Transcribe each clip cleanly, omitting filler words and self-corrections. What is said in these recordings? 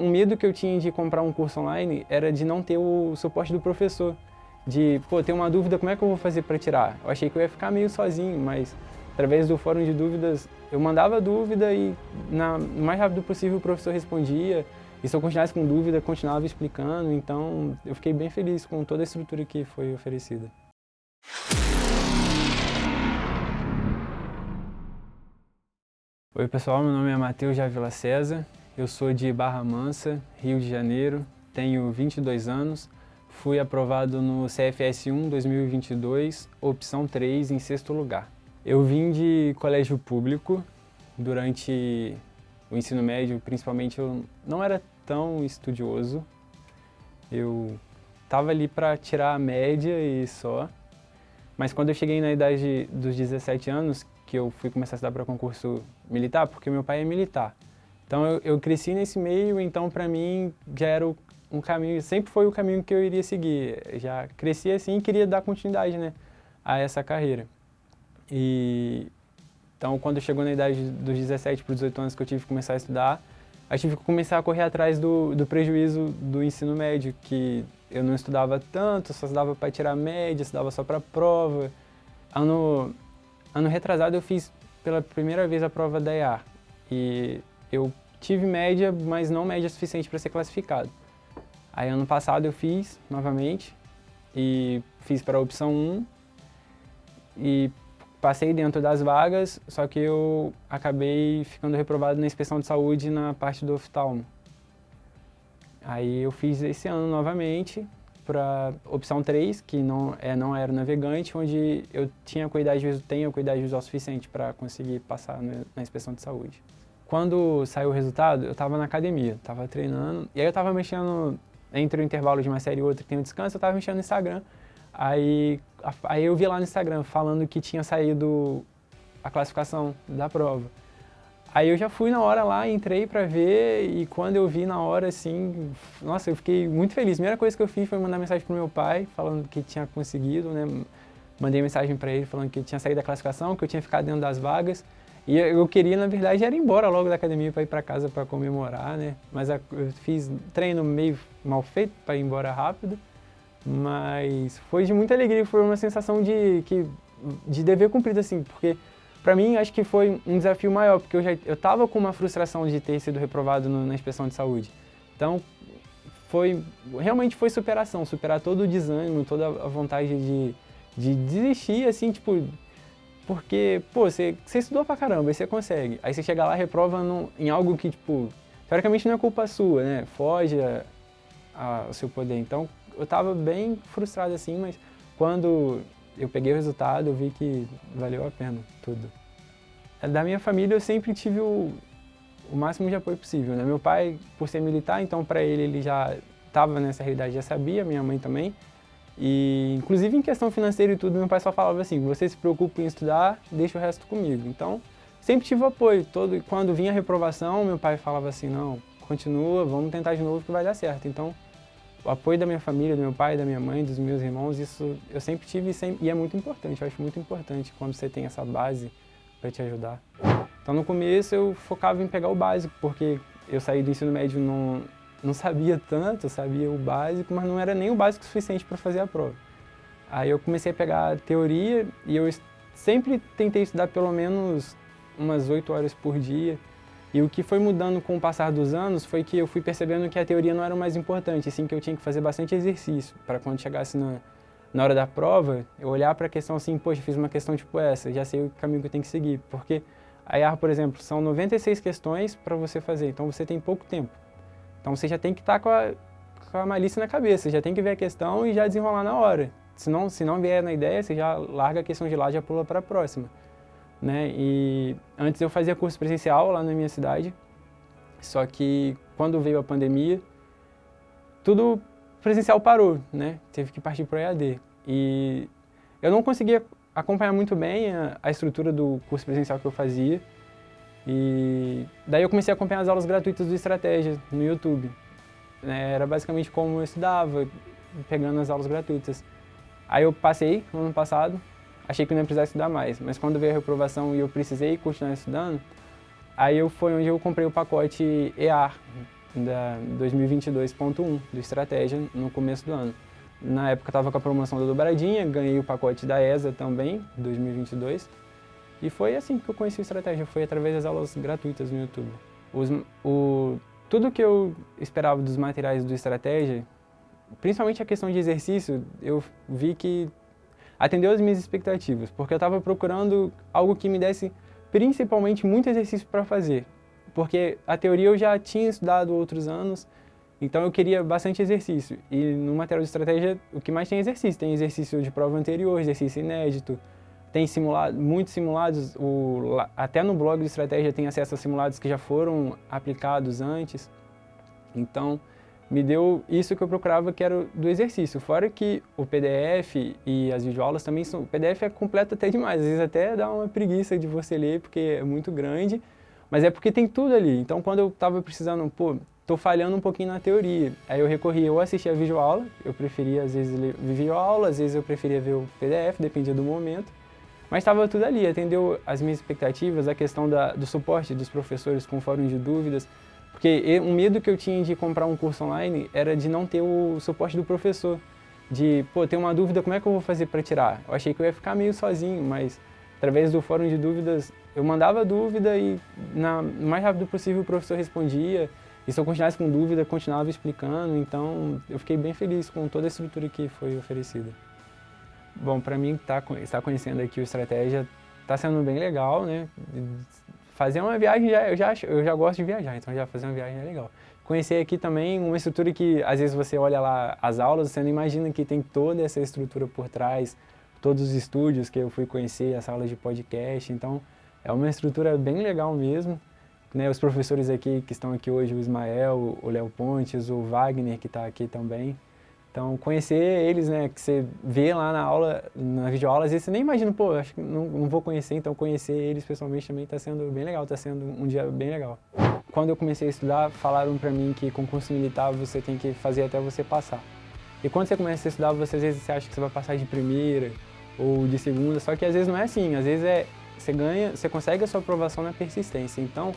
Um medo que eu tinha de comprar um curso online era de não ter o suporte do professor. De, pô, ter uma dúvida, como é que eu vou fazer para tirar? Eu achei que eu ia ficar meio sozinho, mas através do fórum de dúvidas, eu mandava a dúvida e no mais rápido possível o professor respondia. E se eu continuasse com dúvida, continuava explicando. Então, eu fiquei bem feliz com toda a estrutura que foi oferecida. Oi pessoal, meu nome é Matheus de Ávila César, eu sou de Barra Mansa, Rio de Janeiro, tenho 22 anos, fui aprovado no CFS1 2022, opção 3, em sexto lugar. Eu vim de colégio público, durante o ensino médio principalmente eu não era tão estudioso, eu estava ali para tirar a média e só, mas quando eu cheguei na idade dos 17 anos, que eu fui começar a estudar para concurso militar, porque meu pai é militar. Então eu cresci nesse meio, então para mim já era um caminho, sempre foi o caminho que eu iria seguir. Já cresci assim e queria dar continuidade, né, a essa carreira. Então quando chegou na idade dos 17 para os 18 anos que eu tive que começar a estudar, eu tive que começar a correr atrás do prejuízo do ensino médio, que eu não estudava tanto, só estudava para tirar média, estudava só para prova. Ano retrasado eu fiz pela primeira vez a prova da EAR e eu tive média, mas não média suficiente para ser classificado. Aí ano passado eu fiz novamente e fiz para a opção 1 e passei dentro das vagas, só que eu acabei ficando reprovado na inspeção de saúde na parte do oftalmo. Aí eu fiz esse ano novamente para opção 3, que não aeronavegante, onde eu tenho cuidado visual suficiente para conseguir passar na inspeção de saúde. Quando saiu o resultado, eu estava na academia, estava treinando, e aí eu estava mexendo, entre o intervalo de uma série e outra que tem um descanso, eu estava mexendo no Instagram. Aí eu vi lá no Instagram falando que tinha saído a classificação da prova. Aí eu já fui na hora lá, entrei pra ver e quando eu vi na hora, assim, nossa, eu fiquei muito feliz. A primeira coisa que eu fiz foi mandar mensagem pro meu pai, falando que tinha conseguido, né? Mandei mensagem pra ele falando que tinha saído da classificação, que eu tinha ficado dentro das vagas. E eu queria, na verdade, era ir embora logo da academia pra ir pra casa pra comemorar, né? Mas eu fiz treino meio mal feito pra ir embora rápido. Mas foi de muita alegria, foi uma sensação de dever cumprido, assim, porque para mim, acho que foi um desafio maior, porque eu estava com uma frustração de ter sido reprovado na inspeção de saúde. Então, realmente foi superação, superar todo o desânimo, toda a vontade de desistir, assim, tipo, porque, pô, você estudou pra caramba, aí você consegue. Aí você chega lá e reprova em algo que, tipo, teoricamente não é culpa sua, né? Foge ao seu poder. Então, eu estava bem frustrado, assim, mas quando eu peguei o resultado, eu vi que valeu a pena tudo. Da minha família, eu sempre tive o máximo de apoio possível, né? Meu pai, por ser militar, então para ele já estava nessa realidade, já sabia, minha mãe também. E, inclusive, em questão financeira e tudo, meu pai só falava assim, você se preocupa em estudar, deixa o resto comigo. Então, sempre tive apoio. Quando vinha a reprovação, meu pai falava assim, não, continua, vamos tentar de novo que vai dar certo. Então, o apoio da minha família, do meu pai, da minha mãe, dos meus irmãos, isso eu sempre tive e é muito importante. Eu acho muito importante quando você tem essa base para te ajudar. Então no começo eu focava em pegar o básico, porque eu saí do ensino médio não sabia tanto, eu sabia o básico, mas não era nem o básico suficiente para fazer a prova. Aí eu comecei a pegar a teoria e eu sempre tentei estudar pelo menos umas 8 horas por dia. E o que foi mudando com o passar dos anos foi que eu fui percebendo que a teoria não era o mais importante, assim que eu tinha que fazer bastante exercício para quando chegasse na hora da prova, eu olhar para a questão assim, poxa, fiz uma questão tipo essa, já sei o caminho que eu tenho que seguir, porque a IAR, por exemplo, são 96 questões para você fazer, então você tem pouco tempo. Então você já tem que estar com a malícia na cabeça, já tem que ver a questão e já desenrolar na hora. Se não vier na ideia, você já larga a questão de lá e já pula para a próxima. Né? E antes eu fazia curso presencial lá na minha cidade, só que quando veio a pandemia, tudo presencial parou, né? Teve que partir para o EAD. E eu não conseguia acompanhar muito bem a estrutura do curso presencial que eu fazia. E daí eu comecei a acompanhar as aulas gratuitas do Estratégia no YouTube. Era basicamente como eu estudava, pegando as aulas gratuitas. Aí eu passei no ano passado, achei que não ia precisar estudar mais, mas quando veio a reprovação e eu precisei continuar estudando, foi onde eu comprei o pacote EAR, da 2022.1 do Estratégia no começo do ano. Na época eu estava com a promoção da dobradinha, ganhei o pacote da ESA também, 2022. E foi assim que eu conheci o Estratégia, foi através das aulas gratuitas no YouTube. Tudo que eu esperava dos materiais do Estratégia, principalmente a questão de exercício, eu vi que atendeu às minhas expectativas, porque eu estava procurando algo que me desse principalmente muito exercício para fazer. Porque a teoria eu já tinha estudado outros anos, então eu queria bastante exercício. E no material de estratégia, o que mais tem é exercício. Tem exercício de prova anterior, exercício inédito, tem muitos simulados, até no blog de estratégia tem acesso a simulados que já foram aplicados antes. Então, me deu isso que eu procurava, que era do exercício. Fora que o PDF e as videoaulas também são... O PDF é completo até demais, às vezes até dá uma preguiça de você ler, porque é muito grande, mas é porque tem tudo ali. Então, quando eu estava precisando, tô falhando um pouquinho na teoria, aí eu recorri, ou assistia a videoaula, eu preferia às vezes ler videoaula, às vezes eu preferia ver o PDF, dependia do momento, mas estava tudo ali, atendeu as minhas expectativas, a questão do suporte dos professores com fórum de dúvidas, porque um medo que eu tinha de comprar um curso online era de não ter o suporte do professor, de, ter uma dúvida, como é que eu vou fazer para tirar? Eu achei que eu ia ficar meio sozinho, mas através do fórum de dúvidas, eu mandava a dúvida e no mais rápido possível o professor respondia, e se eu continuasse com dúvida, continuava explicando, então eu fiquei bem feliz com toda a estrutura que foi oferecida. Bom, para mim, estar conhecendo aqui o Estratégia está sendo bem legal, né? Fazer uma viagem, eu já gosto de viajar, então já fazer uma viagem é legal. Conhecer aqui também uma estrutura que, às vezes, você olha lá as aulas, você não imagina que tem toda essa estrutura por trás, todos os estúdios que eu fui conhecer, as aulas de podcast, então é uma estrutura bem legal mesmo. Né, os professores aqui que estão aqui hoje, o Ismael, o Léo Pontes, o Wagner que está aqui também. Então, conhecer eles, né, que você vê lá na aula, na videoaula, às vezes você nem imagina, acho que não vou conhecer, então conhecer eles pessoalmente também está sendo bem legal, está sendo um dia bem legal. Quando eu comecei a estudar, falaram para mim que concurso militar você tem que fazer até você passar. E quando você começa a estudar, às vezes você acha que você vai passar de primeira ou de segunda, só que às vezes não é assim, às vezes você consegue a sua aprovação na persistência. Então,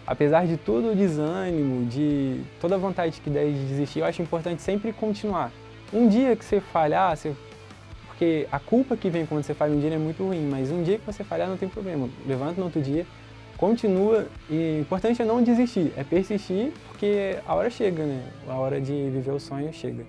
apesar de todo o desânimo, de toda a vontade que der de desistir, eu acho importante sempre continuar. Um dia que você falhar, porque a culpa que vem quando você falha um dia é muito ruim, mas um dia que você falhar não tem problema. Levanta no outro dia, continua, e o importante é não desistir, é persistir, porque a hora chega, né? A hora de viver o sonho chega.